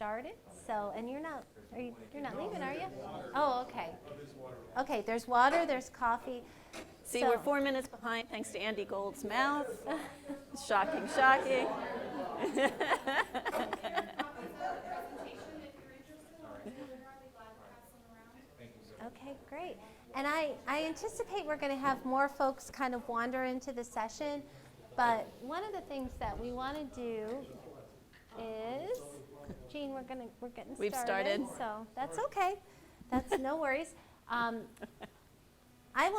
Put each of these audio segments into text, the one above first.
started. So, and you're not leaving, are you? Oh, okay. Okay, there's water, there's coffee. See, we're 4 minutes behind thanks to Andy Gold's mouth. Shocking. Okay, great. And I anticipate we're going to have more folks kind of wander into the session. But one of the things that we want to do is, Jean, we're getting started. We've started. So that's okay. That's no worries.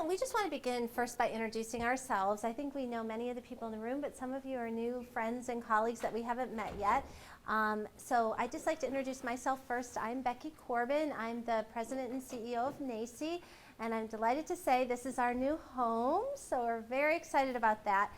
We just want to begin first by introducing ourselves. I think we know many of the people in the room, but some of you are new friends and colleagues that we haven't met yet. So I'd just like to introduce myself first. I'm Becky Corbin. I'm the president and CEO of NACCE, and I'm delighted to say this is our new home, so we're very excited about that.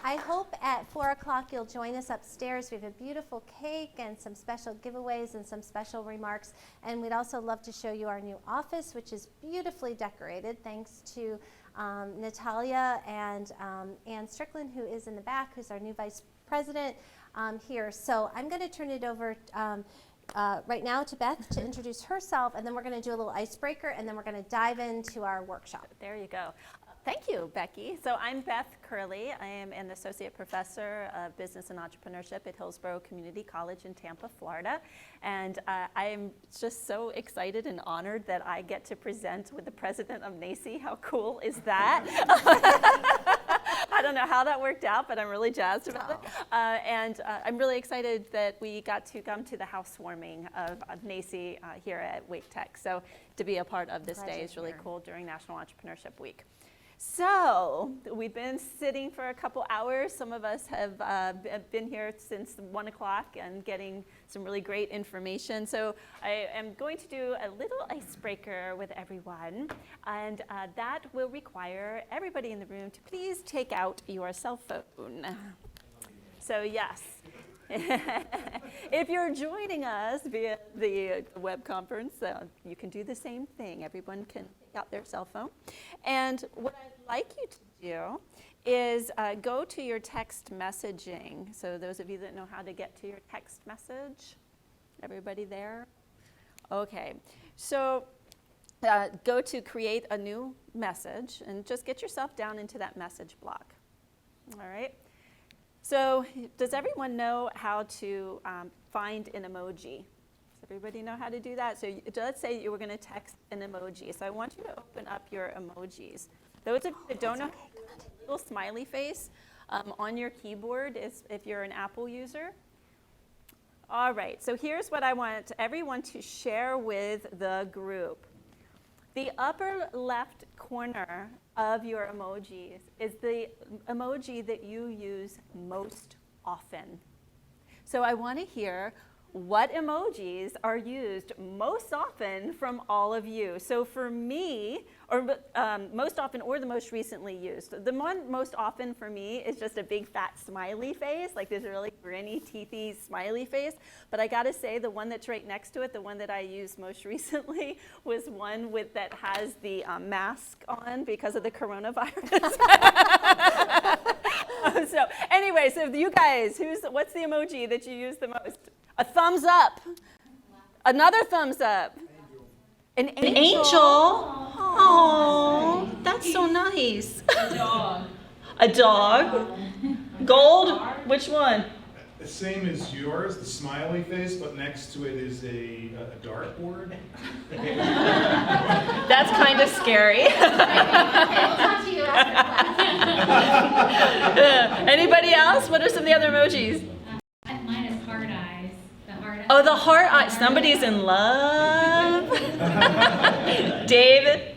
I hope at 4 o'clock you'll join us upstairs. We have a beautiful cake and some special giveaways and some special remarks. And we'd also love to show you our new office, which is beautifully decorated, thanks to Natalia and Ann Strickland, who is in the back, who's our new vice president here. So I'm going to turn it over right now to Beth to introduce herself, and then we're going to do a little icebreaker, and then we're going to dive into our workshop. There you go. Thank you, Becky. So I'm Beth Kerly. I am an associate professor of business and entrepreneurship at Hillsborough Community College in Tampa, Florida. And I am just so excited and honored that I get to present with the president of NACCE. How cool is that? I don't know how that worked out, but I'm really jazzed about it. And I'm really excited that we got to come to the housewarming of NACCE here at Wake Tech. So to be a part of this day is really cool during National Entrepreneurship Week. So we've been sitting for a couple hours. Some of us have been here since 1 o'clock and getting some really great information. So I am going to do a little icebreaker with everyone, and that will require everybody in the room to please take out your cell phone. So yes. If you're joining us via the web conference, you can do the same thing. Everyone can take out their cell phone. And what I'd like you to do is go to your text messaging. So those of you that know how to get to your text message, everybody there? Okay. So go to create a new message and just get yourself down into that message block. All right. So does everyone know how to find an emoji? Does everybody know how to do that? So let's say you were going to text an emoji. So I want you to open up your emojis. Those of you that don't know, a little smiley face on your keyboard is if you're an Apple user. All right, so here's what I want everyone to share with the group. The upper left corner of your emojis is the emoji that you use most often. So I want to hear what emojis are used most often from all of you. So for me, or most often or the most recently used. The one most often for me is just a big fat smiley face, like this really grinny, teethy smiley face. But I gotta say, the one that's right next to it, the one that I used most recently, was one that has the mask on because of the coronavirus. So anyway, so you guys, what's the emoji that you use the most? A thumbs up. Another thumbs up. An angel. Oh, that's so nice. A dog. A dog. Gold. Which one? The same as yours, the smiley face, but next to it is a dartboard. That's kind of scary. Okay, we'll talk to you after class. Anybody else? What are some of the other emojis? Mine is heart eyes. The heart eyes. Oh, the heart eye. Somebody's in love. David?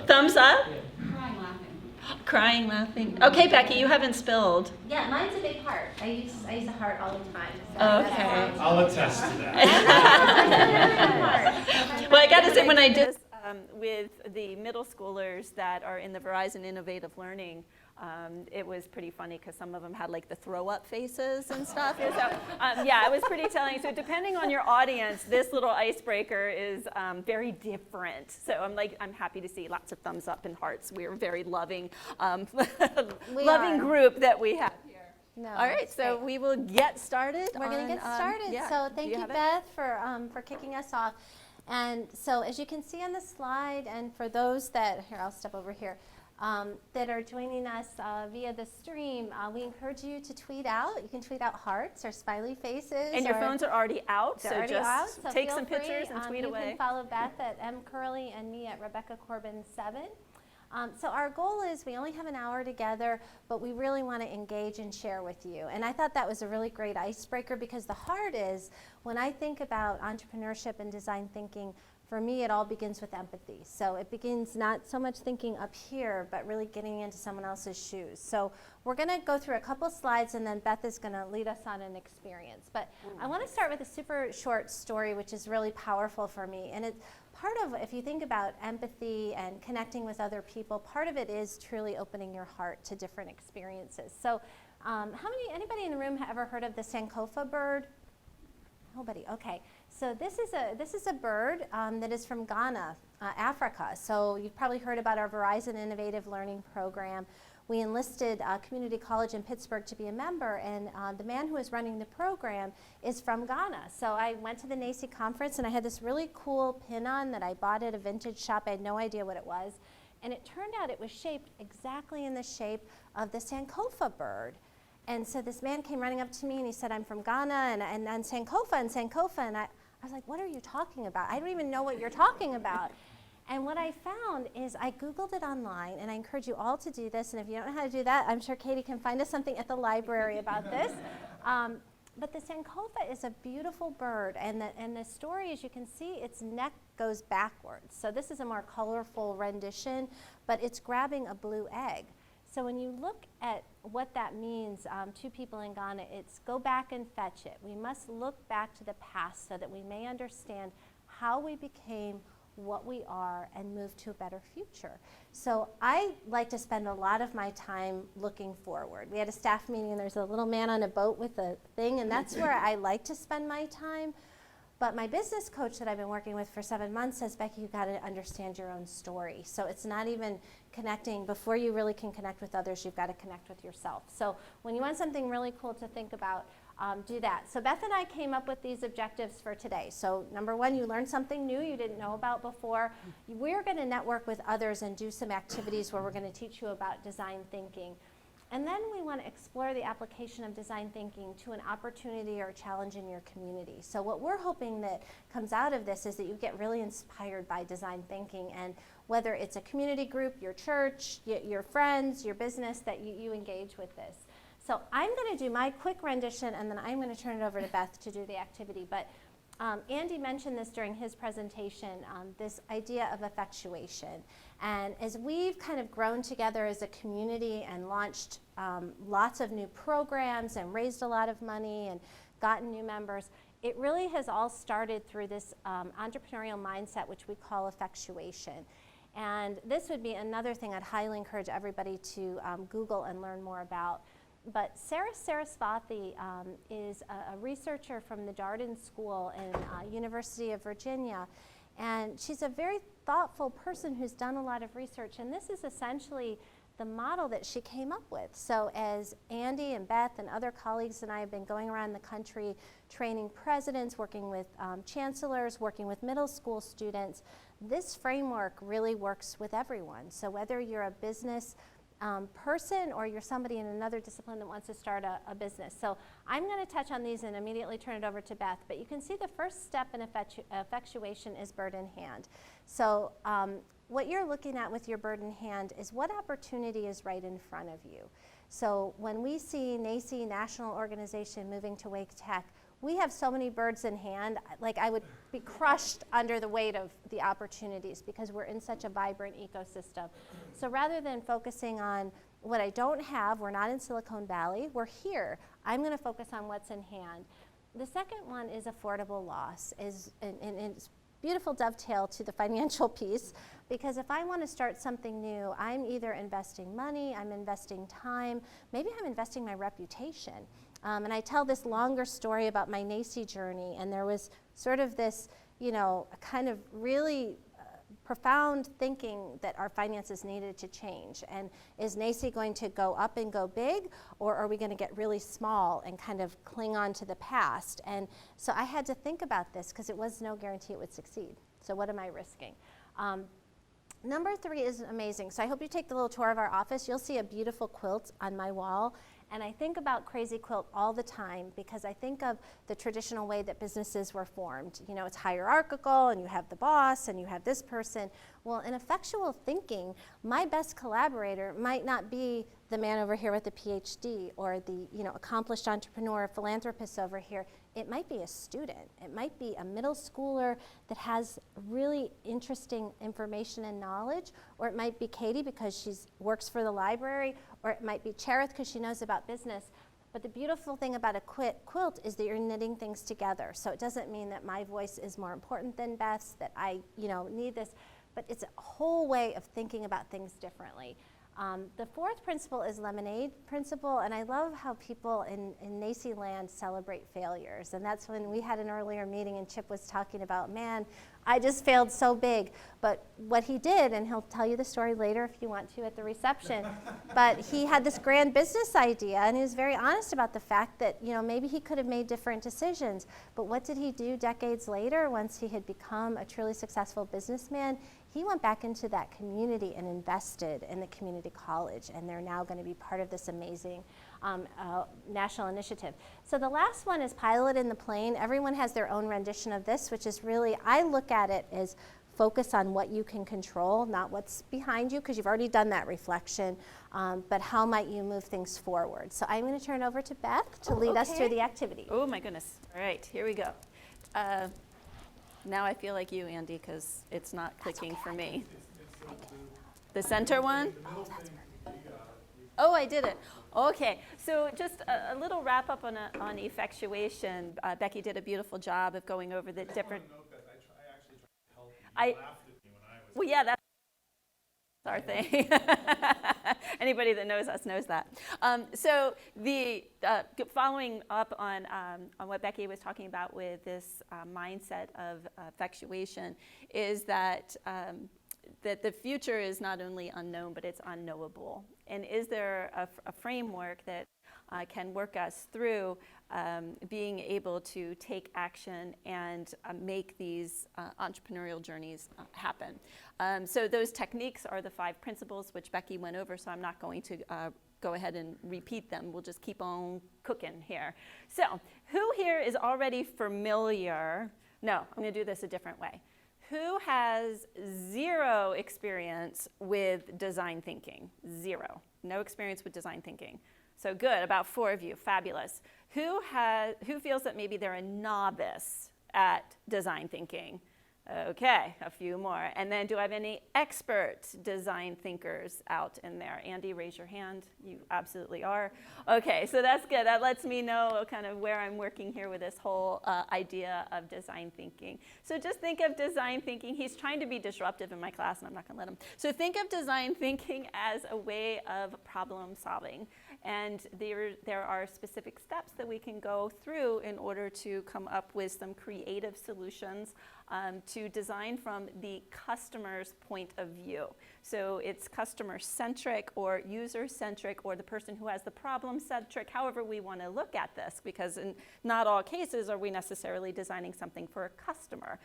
Thumbs up? Crying laughing. Crying, laughing. Okay, Becky, you haven't spilled. Yeah, mine's a big heart. I use a heart all the time. So Okay. I'll attest to that. Well, I got to say, when I did this with the middle schoolers that are in the Verizon Innovative Learning, it was pretty funny because some of them had like the throw up faces and stuff. So yeah, it was pretty telling. So depending on your audience, this little icebreaker is very different. So I'm happy to see lots of thumbs up and hearts. We're a very loving, loving group that we have here. No, All right, it's so great. we will get started. We're going to get started. Yeah. So Do thank you, have it? Beth, for kicking us off. And so as you can see on the slide, and for those that, here, I'll step over here, that are joining us via the stream, we encourage you to tweet out. You can tweet out hearts or smiley faces. And your or phones are already out, they're so already just out, so take feel some pictures free. and tweet you away. You can follow Beth at mcurley and me at Rebecca Corbin 7. So our goal is we only have an hour together, but we really want to engage and share with you. And I thought that was a really great icebreaker, because the heart is, when I think about entrepreneurship and design thinking, for me, it all begins with empathy. So it begins not so much thinking up here, but really getting into someone else's shoes. So we're going to go through a couple slides, and then Beth is going to lead us on an experience. But I want to start with a super short story, which is really powerful for me. And it's part of, if you think about empathy and connecting with other people, part of it is truly opening your heart to different experiences. So anybody in the room ever heard of the Sankofa bird? Nobody, okay. So this is a bird that is from Ghana, Africa. So you've probably heard about our Verizon Innovative Learning Program. We enlisted Community College in Pittsburgh to be a member, and the man who is running the program is from Ghana. So I went to the NACCE conference, and I had this really cool pin on that I bought at a vintage shop. I had no idea what it was. And it turned out it was shaped exactly in the shape of the Sankofa bird. And so this man came running up to me, and he said, I'm from Ghana, and Sankofa, and I was like, what are you talking about? I don't even know what you're talking about. And what I found is I Googled it online, and I encourage you all to do this, and if you don't know how to do that, I'm sure Katie can find us something at the library about this. But the Sankofa is a beautiful bird, and the story, as you can see, its neck goes backwards. So this is a more colorful rendition, but it's grabbing a blue egg. So when you look at what that means to people in Ghana, it's go back and fetch it. We must look back to the past so that we may understand how we became what we are and move to a better future. So I like to spend a lot of my time looking forward. We had a staff meeting, and there's a little man on a boat with a thing, and that's where I like to spend my time. But my business coach that I've been working with for 7 months says, Becky, you've got to understand your own story. So it's not even connecting. Before you really can connect with others, you've got to connect with yourself. So when you want something really cool to think about, do that. So Beth and I came up with these objectives for today. So number one, you learned something new you didn't know about before. We're going to network with others and do some activities where we're going to teach you about design thinking. And then we want to explore the application of design thinking to an opportunity or a challenge in your community. So what we're hoping that comes out of this is that you get really inspired by design thinking, and whether it's a community group, your church, your friends, your business, that you engage with this. So I'm going to do my quick rendition, and then I'm going to turn it over to Beth to do the activity. But Andy mentioned this during his presentation, this idea of effectuation. And as we've kind of grown together as a community and launched lots of new programs and raised a lot of money and gotten new members, it really has all started through this entrepreneurial mindset, which we call effectuation. And this would be another thing I'd highly encourage everybody to Google and learn more about. But Sarah Sarasvathy is a researcher from the Darden School in University of Virginia, and she's a very thoughtful person who's done a lot of research, and this is essentially the model that she came up with. So as Andy and Beth and other colleagues and I have been going around the country training presidents, working with chancellors, working with middle school students, this framework really works with everyone. So whether you're a business person or you're somebody in another discipline that wants to start a business. So I'm going to touch on these and immediately turn it over to Beth, but you can see the first step in effectuation is bird in hand. So what you're looking at with your bird in hand is what opportunity is right in front of you. So when we see NACCE, national organization, moving to Wake Tech, we have so many birds in hand, like I would be crushed under the weight of the opportunities because we're in such a vibrant ecosystem. So rather than focusing on what I don't have, we're not in Silicon Valley, we're here. I'm going to focus on what's in hand. The second one is affordable loss, and it's beautiful dovetail to the financial piece, because if I want to start something new, I'm either investing money, I'm investing time, maybe I'm investing my reputation. And I tell this longer story about my NACCE journey, and there was sort of this, kind of really profound thinking that our finances needed to change. And is NACCE going to go up and go big, or are we going to get really small and kind of cling on to the past? And so I had to think about this because it was no guarantee it would succeed. So what am I risking? Number 3 is amazing. So I hope you take the little tour of our office. You'll see a beautiful quilt on my wall. And I think about Crazy Quilt all the time because I think of the traditional way that businesses were formed. You know, it's hierarchical, and you have the boss, and you have this person. Well, in effectual thinking, my best collaborator might not be the man over here with the PhD or the, you know, accomplished entrepreneur, philanthropist over here. It might be a student. It might be a middle schooler that has really interesting information and knowledge, or it might be Katie because she works for the library, or it might be Cherith because she knows about business. But the beautiful thing about a quilt is that you're knitting things together. So it doesn't mean that my voice is more important than Beth's, that I, you know, need this, but it's a whole way of thinking about things differently. The 4th principle is lemonade principle, and I love how people in NACCE land celebrate failures. And that's when we had an earlier meeting and Chip was talking about, man, I just failed so big. But what he did, and he'll tell you the story later if you want to at the reception, but he had this grand business idea, and he was very honest about the fact that, you know, maybe he could have made different decisions. But what did he do decades later once he had become a truly successful businessman? He went back into that community and invested in the community college, and they're now going to be part of this amazing national initiative. So the last one is pilot in the plane. Everyone has their own rendition of this, which is really, I look at it as focus on what you can control, not what's behind you, because you've already done that reflection, but how might you move things forward. So I'm going to turn over to Beth to lead us through the activity. Oh my goodness. All right, here we go. Now I feel like you, Andy, because it's not clicking for me. The center one? Oh, I did it. Okay, so just a little wrap up on effectuation. Becky did a beautiful job of going over the different. I actually tried to help you. You laughed at me when I was. Well, yeah, that's our thing. Anybody that knows us knows that. So the following up on what Becky was talking about with this mindset of effectuation is that that the future is not only unknown, but it's unknowable. And is there a framework that can work us through being able to take action and make these entrepreneurial journeys happen? So those techniques are the 5 principles, which Becky went over, so I'm not going to go ahead and repeat them. We'll just keep on cooking here. So who here is already familiar? No, I'm going to do this a different way. Who has 0 experience with design thinking? 0. No experience with design thinking. So good, about 4 of you, fabulous. Who feels that maybe they're a novice at design thinking? Okay, a few more. And then do I have any expert design thinkers out in there? Andy, raise your hand. You absolutely are. Okay, so that's good. That lets me know kind of where I'm working here with this whole idea of design thinking. So just think of design thinking. He's trying to be disruptive in my class, and I'm not going to let him. So think of design thinking as a way of problem solving. And there are specific steps that we can go through in order to come up with some creative solutions to design from the customer's point of view. So it's customer-centric or user-centric or the person who has the problem-centric, however we want to look at this, because in not all cases are we necessarily designing something for a customer.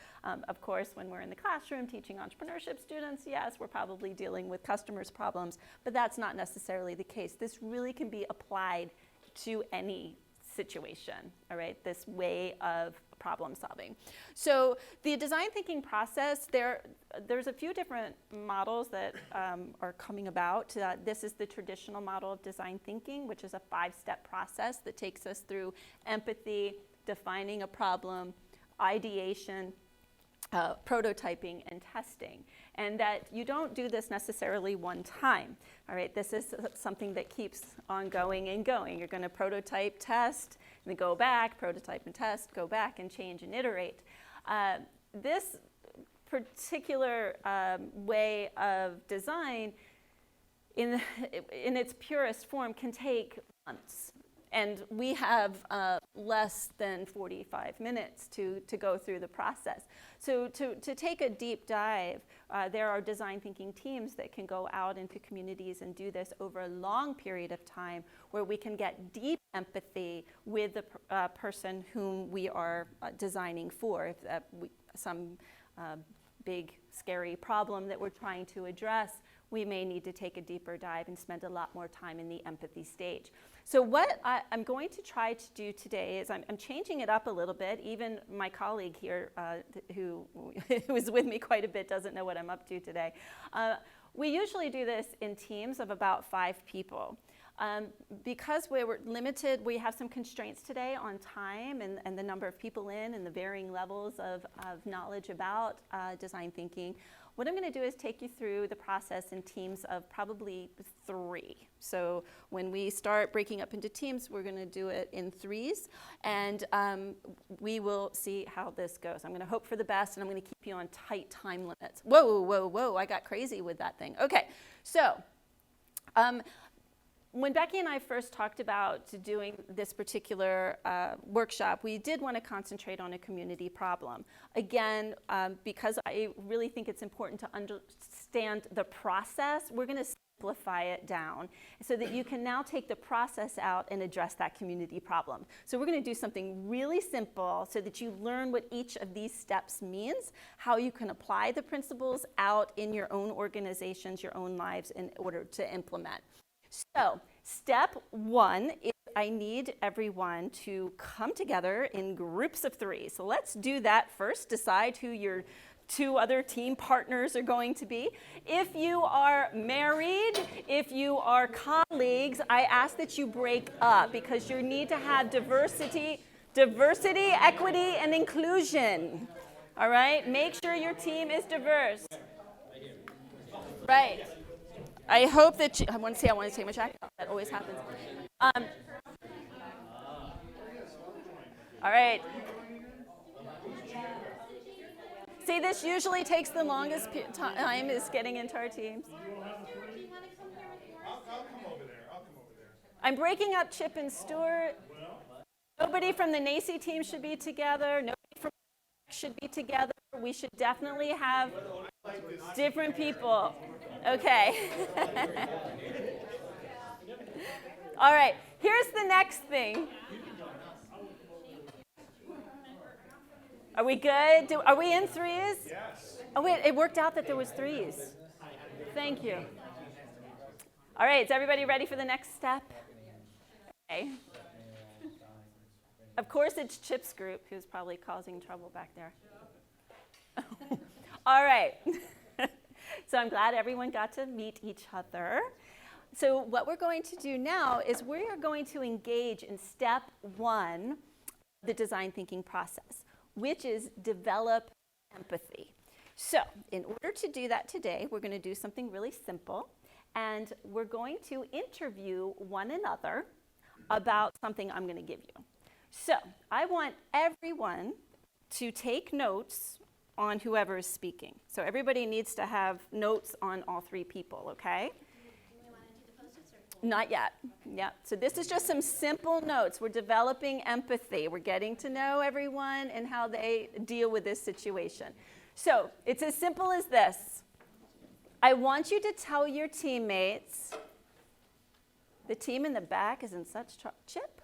Of course, when we're in the classroom teaching entrepreneurship students, yes, we're probably dealing with customers' problems, but that's not necessarily the case. This really can be applied to any situation, all right, this way of problem solving. So the design thinking process, there's a few different models that are coming about. This is the traditional model of design thinking, which is a 5-step process that takes us through empathy, defining a problem, ideation, prototyping, and testing. And that you don't do this necessarily one time. All right, this is something that keeps on going and going. You're going to prototype, test, and then go back, prototype and test, go back and change and iterate. This particular way of design, in its purest form, can take months. And we have less than 45 minutes to go through the process. So to take a deep dive, there are design thinking teams that can go out into communities and do this over a long period of time, where we can get deep empathy with the person whom we are designing for. If some big, scary problem that we're trying to address, we may need to take a deeper dive and spend a lot more time in the empathy stage. So what I'm going to try to do today is I'm changing it up a little bit. Even my colleague here, who is with me quite a bit, doesn't know what I'm up to today. We usually do this in teams of about 5 people. Because we were limited, we have some constraints today on time and the number of people in and the varying levels of knowledge about design thinking. What I'm going to do is take you through the process in teams of probably 3. So when we start breaking up into teams, we're going to do it in 3s, and we will see how this goes. I'm going to hope for the best, and I'm going to keep you on tight time limits. Whoa, whoa, whoa, I got crazy with that thing. Okay, so when Becky and I first talked about doing this particular workshop, we did want to concentrate on a community problem. Again, because I really think it's important to understand the process, we're going to simplify it down so that you can now take the process out and address that community problem. So we're going to do something really simple so that you learn what each of these steps means, how you can apply the principles out in your own organizations, your own lives, in order to implement. So step 1 is I need everyone to come together in groups of 3. So let's do that first. Decide who your 2 other team partners are going to be. If you are married, if you are colleagues, I ask that you break up, because you need to have diversity, equity, and inclusion. All right? Make sure your team is diverse. Right. I hope that I want to take my jacket off. That always happens. All right. See, this usually takes the longest time, is getting into our teams. I'll come over there. I'm breaking up Chip and Stuart. Nobody from the NACCE team should be together. Nobody from should be together. We should definitely have different people. Okay. All right. Here's the next thing. Are we good? Are we in 3s? Yes. Oh, wait. It worked out that there was 3s. Thank you. All right. Is everybody ready for the next step? Okay. Of course, it's Chip's group who's probably causing trouble back there. All right. So I'm glad everyone got to meet each other. So what we're going to do now is we are going to engage in step 1 of the design thinking process, which is develop empathy. So in order to do that today, we're going to do something really simple, and we're going to interview one another about something I'm going to give you. So I want everyone to take notes on whoever is speaking. So everybody needs to have notes on all 3 people, okay? Not yet. Yeah. So this is just some simple notes. We're developing empathy. We're getting to know everyone and how they deal with this situation. So it's as simple as this. I want you to tell your teammates, the team in the back is in such trouble. Chip?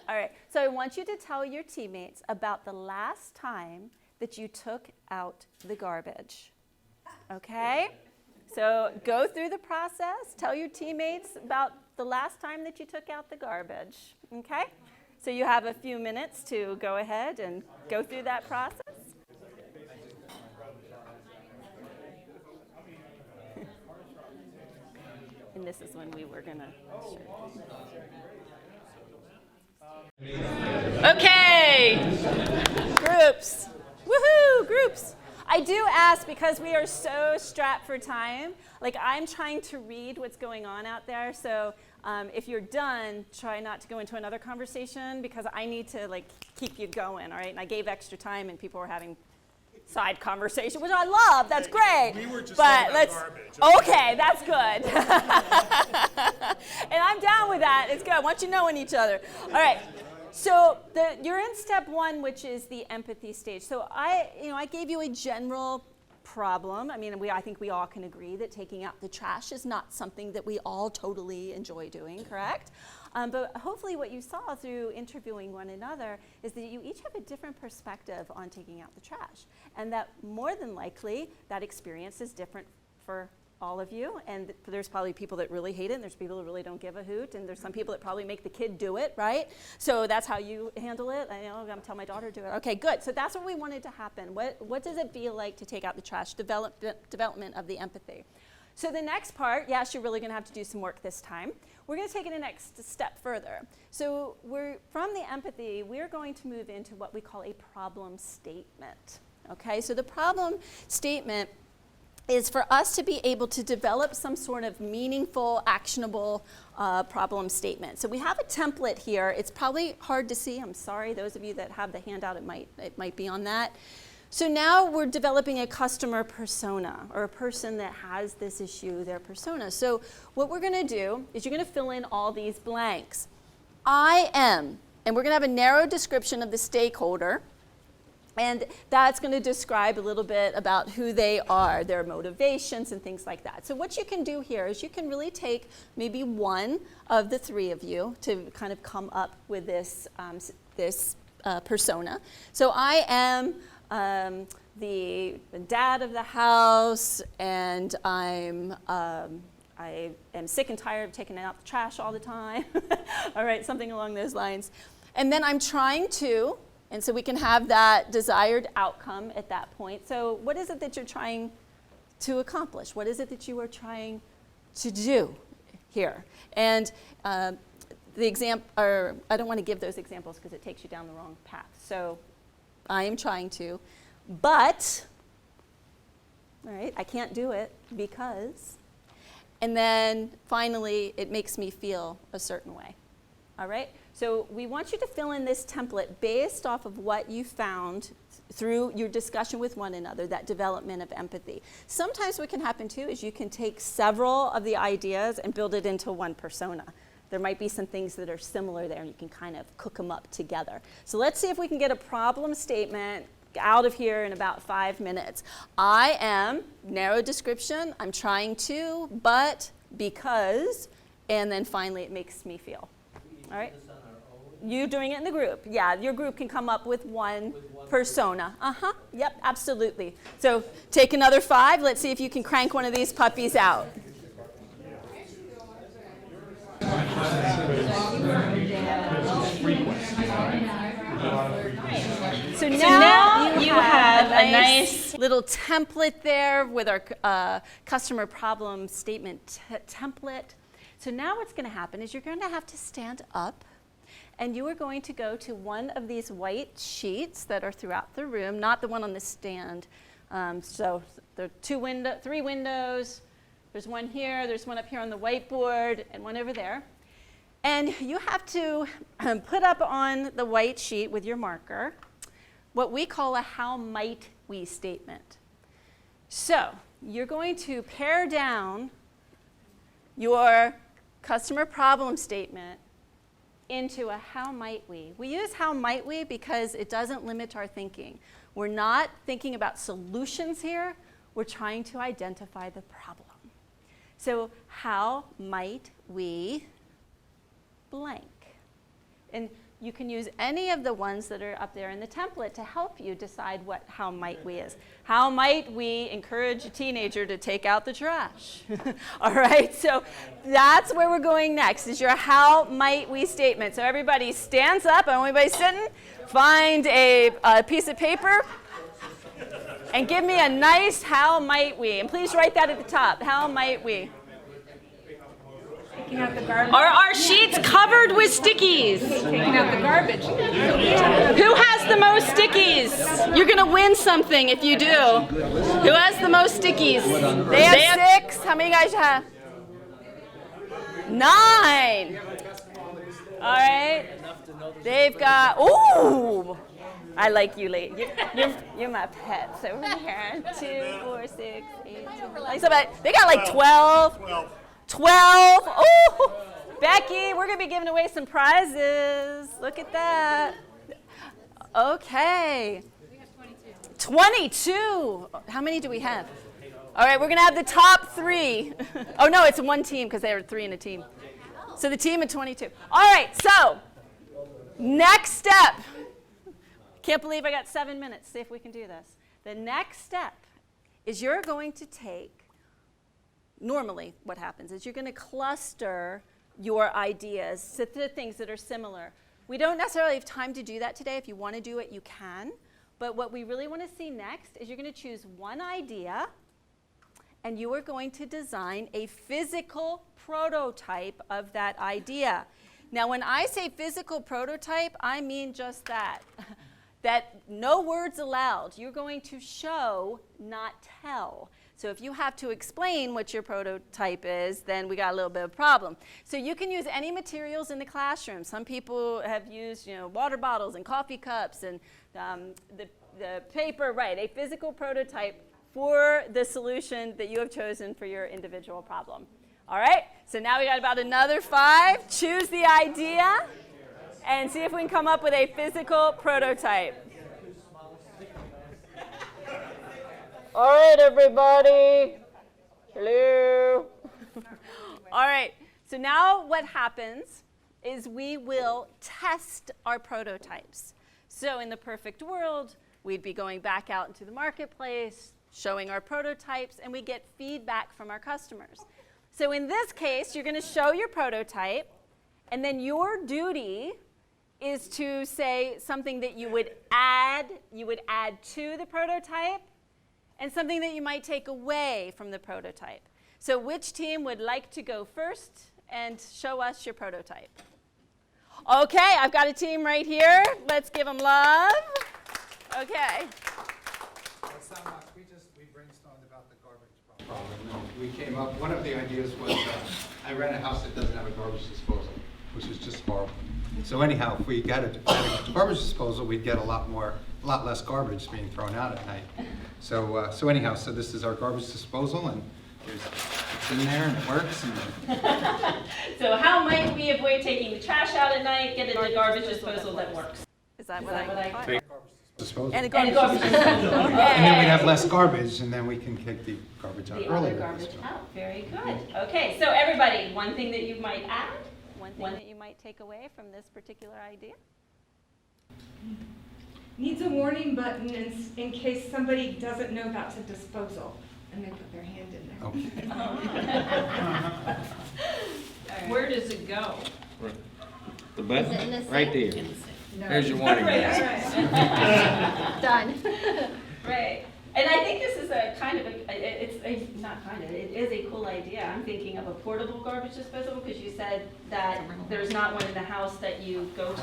All right. So I want you to tell your teammates about the last time that you took out the garbage. Okay? So go through the process. Tell your teammates about the last time that you took out the garbage. Okay? So you have a few minutes to go ahead and go through that process. And this is when we were going to show. Okay, groups. Woohoo, groups. I do ask, because we are so strapped for time, like I'm trying to read what's going on out there, so if you're done, try not to go into another conversation, because I need to keep you going, all right? And I gave extra time and people were having side conversation, which I love. That's great. We were just but talking about garbage. Okay, that's good. that. It's good. I want you knowing each other. All right. So you're in step 1, which is the empathy stage. So I gave you a general problem. I mean, I think we all can agree that taking out the trash is not something that we all totally enjoy doing, correct? But hopefully what you saw through interviewing one another is that you each have a different perspective on taking out the trash. And that more than likely, that experience is different for all of you, and there's probably people that really hate it, and there's people that really don't give a hoot, and there's some people that probably make the kid do it, right? So that's how you handle it. I know I'm gonna tell my daughter to do it. Okay, good. So that's what we wanted to happen. What does it feel like to take out the trash? Development of the empathy. So the next part, yes, you're really gonna have to do some work this time. We're gonna take it a next step further. So from the empathy, we're going to move into what we call a problem statement. Okay, so the problem statement is for us to be able to develop some sort of meaningful, actionable problem statement. So we have a template here. It's probably hard to see. I'm sorry, those of you that have the handout, it might be on that. So now we're developing a customer persona, or a person that has this issue, their persona. So what we're gonna do is you're gonna fill in all these blanks. I am, and we're gonna have a narrow description of the stakeholder. And that's going to describe a little bit about who they are, their motivations and things like that. So what you can do here is you can really take maybe one of the 3 of you to kind of come up with this, persona. So I am the dad of the house, and I am sick and tired of taking out the trash all the time. All right, something along those lines. And then I'm trying to, and so we can have that desired outcome at that point. So what is it that you're trying to accomplish? What is it that you are trying to do here? And I don't want to give those examples because it takes you down the wrong path. So I am trying to, but, all right, I can't do it because, and then finally it makes me feel a certain way. All right? So we want you to fill in this template based off of what you found through your discussion with one another, that development of empathy. Sometimes what can happen too is you can take several of the ideas and build it into one persona. There might be some things that are similar there, and you can kind of cook them up together. So let's see if we can get a problem statement out of here in about 5 minutes. I am, narrow description, I'm trying to, but, because, and then finally it makes me feel. All right? You doing it in the group. Yeah, your group can come up with one persona. Yep, absolutely. So take another 5. Let's see if you can crank one of these puppies out. So now you have a nice little template there with our customer problem statement template. So now what's going to happen is you're going to have to stand up, and you are going to go to one of these white sheets that are throughout the room, not the one on the stand. So there are 3 windows. There's one here, there's one up here on the whiteboard, and one over there. And you have to put up on the white sheet with your marker what we call a how might we statement. So you're going to pare down your customer problem statement into a how might we. We use how might we because it doesn't limit our thinking. We're not thinking about solutions here. We're trying to identify the problem. So how might we blank? And you can use any of the ones that are up there in the template to help you decide what how might we is. How might we encourage a teenager to take out the trash? All right, so that's where we're going next, is your how might we statement. So everybody stands up, and everybody sitting, find a piece of paper, and give me a nice how might we. And please write that at the top, how might we. Taking out the garbage. Are our sheets covered with stickies? Taking out the garbage. Who has the most stickies? You're gonna win something if you do. Who has the most stickies? They have 6. How many guys have? 9. All right. They've got, ooh. I like you, Lee. You're my pets over here. 2, 4, 6, 8, 10. They got like 12. 12. Oh, Becky, we're going to be giving away some prizes. Look at that. Okay. We have 22. 22. How many do we have? All right, we're going to have the top 3. Oh, no, it's one team because there are 3 in a team. So the team of 22. All right, so next step. Can't believe I got 7 minutes. See if we can do this. The next step is you're going to take, normally what happens is you're going to cluster your ideas to the things that are similar. We don't necessarily have time to do that today. If you want to do it, you can. But what we really want to see next is you're going to choose one idea, and you are going to design a physical prototype of that idea. Now, when I say physical prototype, I mean just that. That no words allowed. You're going to show, not tell. So if you have to explain what your prototype is, then we got a little bit of a problem. So you can use any materials in the classroom. Some people have used, water bottles and coffee cups and the paper, right, a physical prototype for the solution that you have chosen for your individual problem. All right, so now we got about another 5. Choose the idea and see if we can come up with a physical prototype. All right, everybody. Hello. All right, so now what happens is we will test our prototypes. So in the perfect world, we'd be going back out into the marketplace, showing our prototypes, and we get feedback from our customers. So in this case, you're going to show your prototype, and then your duty is to say something that you would add to the prototype, and something that you might take away from the prototype. So which team would like to go first and show us your prototype? Okay, I've got a team right here. Let's give them love. Okay. It's not much. We brainstormed about the garbage problem. And we came up, one of the ideas was, I rent a house that doesn't have a garbage disposal, which is just horrible. So anyhow, if we got a garbage disposal, we'd get a lot less garbage being thrown out at night. So anyhow, so this is our garbage disposal, and it's in there and it works. And So how might we avoid taking the trash out at night, get a garbage disposal that works? Is that what I got? disposal. And a garbage disposal. And then we'd have less garbage, and then we can kick the garbage out The earlier. other garbage out. Very good. Okay, so everybody, one thing that you might add? One thing that you might take away from this particular idea? Needs a warning button in case somebody doesn't know that's a disposal and they put their hand in there. Okay. Where does it go? The Is it in button, the right sink? there. There's your warning. Done. Right. And I think this is a kind of it is a cool idea. I'm thinking of a portable garbage disposal because you said that there's not one in the house that you go to.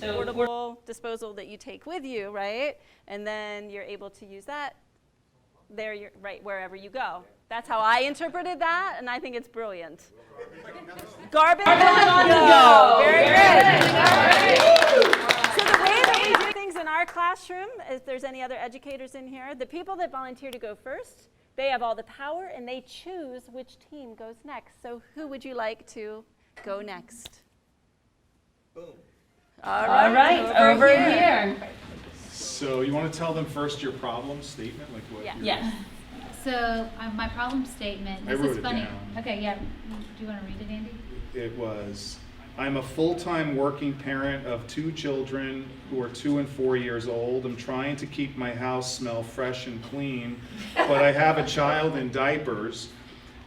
So portable disposal that you take with you, right? And then you're able to use that there, you're right wherever you go. That's how I interpreted that, and I think it's brilliant. Garbage on the go. Very good. So the way that we do things in our classroom, if there's any other educators in here, the people that volunteer to go first, they have all the power, and they choose which team goes next. So who would you like to go next? Boom. All right, over here. So you want to tell them first your problem statement, like what? Yeah. you're- Yes. So my problem statement, I this wrote is it funny. down. Okay, yeah. Do you want to read it, Andy? It was, I'm a full-time working parent of 2 children who are 2 and 4 years old. I'm trying to keep my house smell fresh and clean, but I have a child in diapers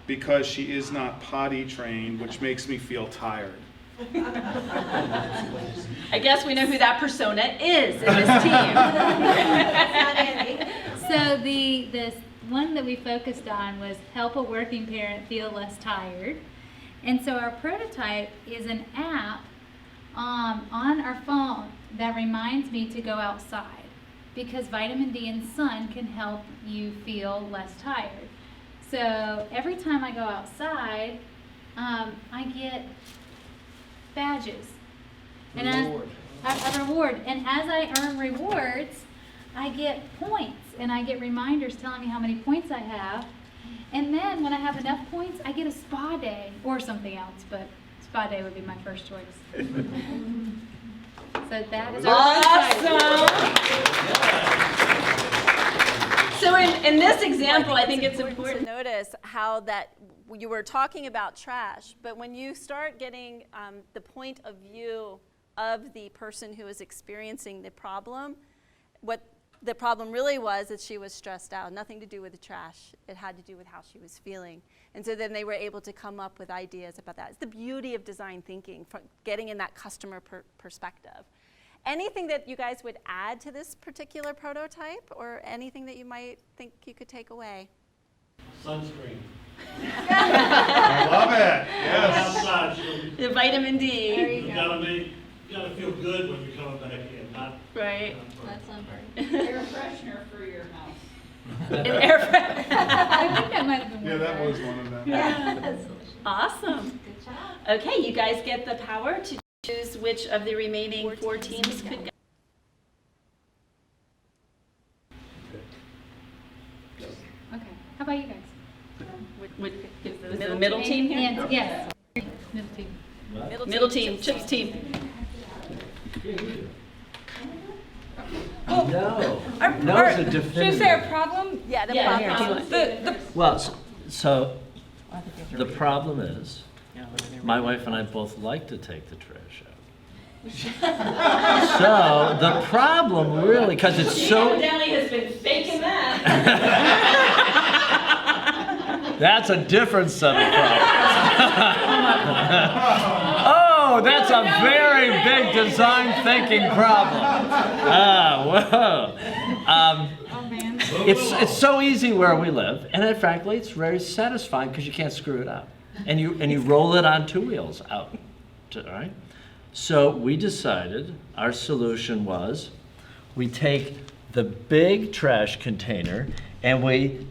because she is not potty trained, which makes me feel tired. I guess we know who that persona is in this team. So the one that we focused on was help a working parent feel less tired. And so our prototype is an app on our phone that reminds me to go outside because vitamin D and sun can help you feel less tired. So every time I go outside, I get badges. And a reward. And as I earn rewards, I get points. And I get reminders telling me how many points I have. And then when I have enough points, I get a spa day or something else. But Spa day would be my first choice. So that is Awesome. So in this example, I think it's important to notice how that you were talking about trash, but when you start getting the point of view of the person who is experiencing the problem, what the problem really was is she was stressed out, nothing to do with the trash. It had to do with how she was feeling. And so then they were able to come up with ideas about that. It's the beauty of design thinking, getting in that customer perspective. Anything that you guys would add to this particular prototype, or anything that you might think you could take away? Sunscreen. I love it. Yes. Outside, so The vitamin D. you gotta feel good when you're coming back in, not. Right. Air freshener for your house. An air freshener. I think that might have been Yeah, one. that was one of them. Yeah. Awesome. Good job. Okay, you guys get the power to choose which of the remaining 4 teams could go. Okay. How about you guys? Is the middle team here? And, yes. Middle team. Middle team, Chip's team. No, no is a Is definitive. there a problem? Yeah, the Yeah, problem. Well, so the problem is, my wife and I both like to take the trash out. So the problem really, because it's so, Evidently has been faking that. that's a different set of problems. Oh, that's a very big design thinking problem. Whoa. It's so easy where we live, and then, frankly, it's very satisfying because you can't screw it up, and you roll it on 2 wheels out. All right. So we decided our solution was we take the big trash container and we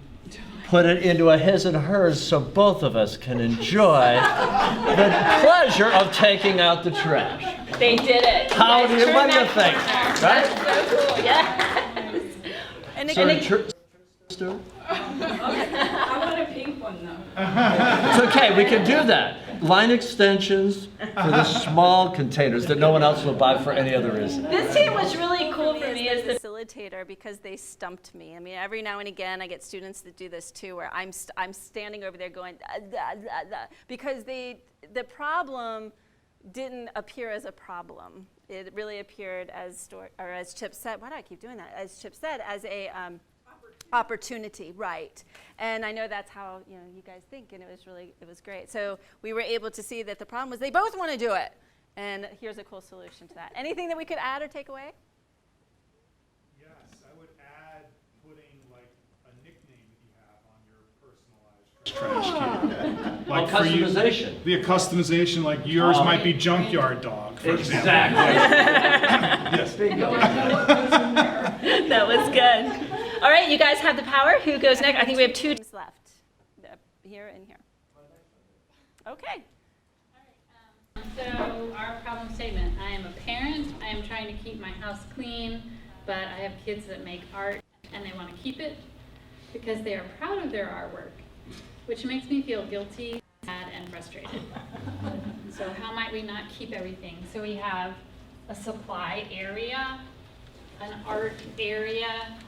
put it into a his and hers so both of us can enjoy the pleasure of taking out the trash. They did it. What do you think? Right? That's so cool, yes. And So again, Stuart? I want a pink one though. It's okay, we can do that. Line extensions for the small containers that no one else will buy for any other reason. this team was really cool for me as the facilitator because they stumped me. I mean, every now and again, I get students that do this too, where I'm standing over there going, because the problem didn't appear as a problem. It really appeared as Chip said. Why do I keep doing that? As Chip said, as a opportunity, right? And I know that's how you guys think, and it was great. So we were able to see that the problem was they both want to do it, and here's a cool solution to that. Anything that we could add or take away? Yes, I would add putting like a nickname that you have on your personalized trash can. Like for you, Customization. the customization, like yours might be Junkyard Dog, for example. Yes. That was good. All right, you guys have the power. Who goes next? I think we have 2 teams left, here and here. Okay. So our problem statement, I am a parent, I am trying to keep my house clean, but I have kids that make art and they want to keep it because they are proud of their artwork, which makes me feel guilty, sad, and frustrated. So how might we not keep everything? So we have a supply area, an art area,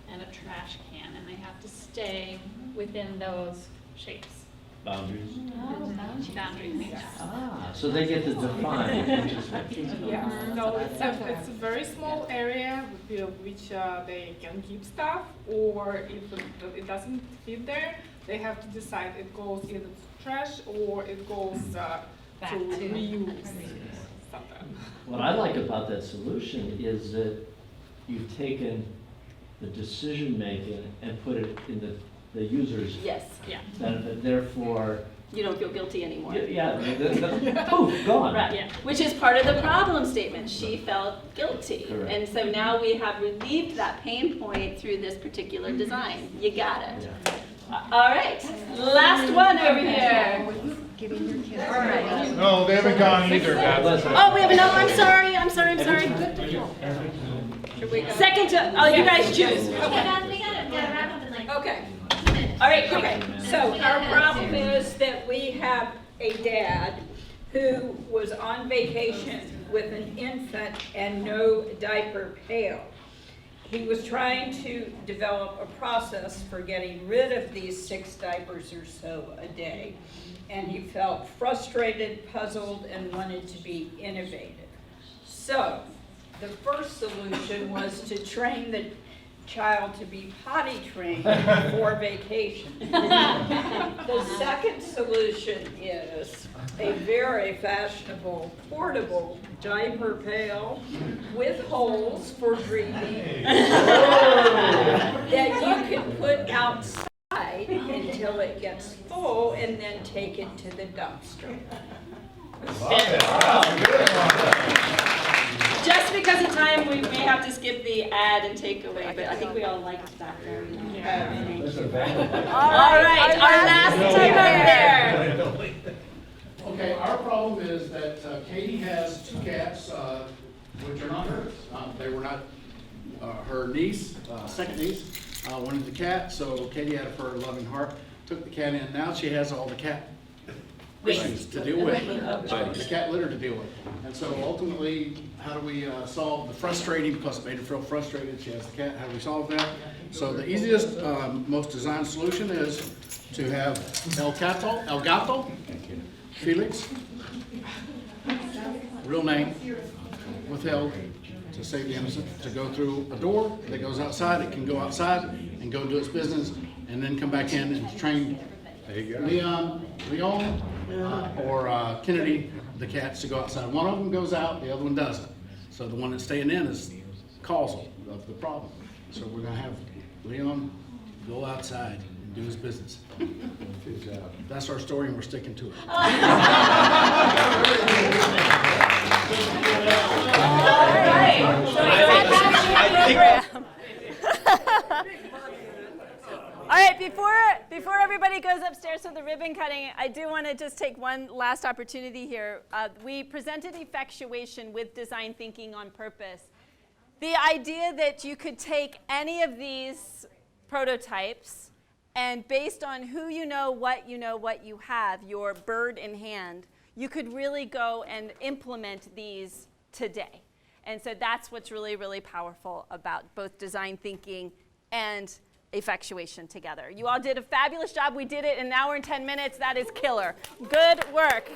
and a trash can, and they have to stay within those shapes. Boundaries. Boundaries. So they get to define. Yeah, so it's a very small area which they can keep stuff, or if it doesn't fit there, they have to decide it goes either to trash or it goes to reuse something. What I like about that solution is that you've taken the decision making and put it in the user's Yes. Yeah. benefit. Therefore, You don't feel guilty anymore. poof, gone. Right. Yeah. Which is part of the problem statement. She felt guilty. Correct. And so now we have relieved that pain point through this particular design. You got it. Yeah. All right. Last one over here. All right. No, they haven't gone either, Beth. Oh, we have another. I'm sorry. Second to, you guys choose. We gotta wrap up in like Okay, All right, quick. so our problem is that we have a dad who was on vacation with an infant and no diaper pail. He was trying to develop a process for getting rid of these 6 diapers or so a day. And he felt frustrated, puzzled, and wanted to be innovative. So the first solution was to train the child to be potty trained for vacation. The second solution is a very fashionable portable diaper pail with holes for breathing that you can put outside until it gets full and then take it to the dumpster. Just because of time, we may have to skip the ad and takeaway, but I think we all liked that very much. All right, our last team up there. Okay, our problem is that Katie has 2 cats, which are not hers. They were not her niece, second niece, wanted the cat, so Katie, out of her loving heart, took the cat in. Now she has all the cat issues to deal with, the cat litter to deal with. And so ultimately, how do we solve the frustrating, because it made her feel frustrated, she has the cat, how do we solve that? So the easiest, most designed solution is to have El Gato, Felix, real name, withheld to save the innocent, to go through a door that goes outside. It can go outside and go do its business and then come back in and train Leon, or Kennedy, the cats, to go outside. One of them goes out, the other one doesn't. So the one that's staying in is causal of the problem. So we're going to have Leon go outside and do his business. That's our story, and we're sticking to it. All right, before everybody goes upstairs for the ribbon cutting, I do want to just take one last opportunity here. We presented Effectuation with design thinking on purpose. The idea that you could take any of these prototypes and based on who you know, what you have, your bird in hand, you could really go and implement these today. And so that's what's really, really powerful about both design thinking and Effectuation together. You all did a fabulous job. We did it in an hour and 10 minutes. That is killer. Good work.